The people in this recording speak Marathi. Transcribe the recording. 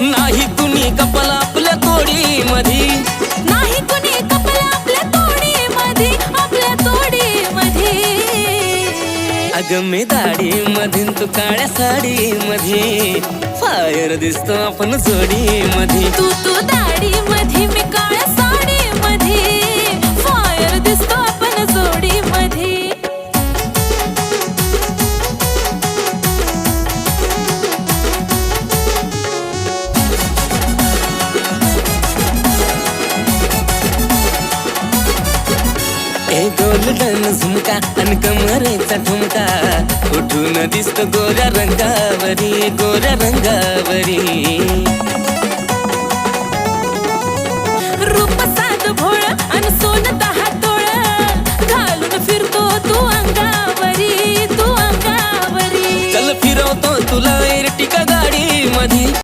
नाही कुणी कपल आपल्या तोडी मधी, नाही कुणी कपल आपल्या तोडी मधी, आपल्या तोडी मधी. अगं मी दाढी मधीन तू काळ्या साडी मध्ये, फायर दिसतो आपण जोडी मध्ये. तू दाढी मधी, मी काळ्या साडी मध्ये, फायर दिसतो आपण जोडी मध्ये. ए गोल्डन झुमका आणि कमरेचा ठुमका, उठून दिसतो गोऱ्या रंगावरी, गोऱ्या रंगावरी. रूप साध भोळ आणि सोनं 10 तोळ, घालून फिरतो तू अंगावरी, तू अंगावरी. चल फिरवतो तुला एरटिका गाडी मध्ये.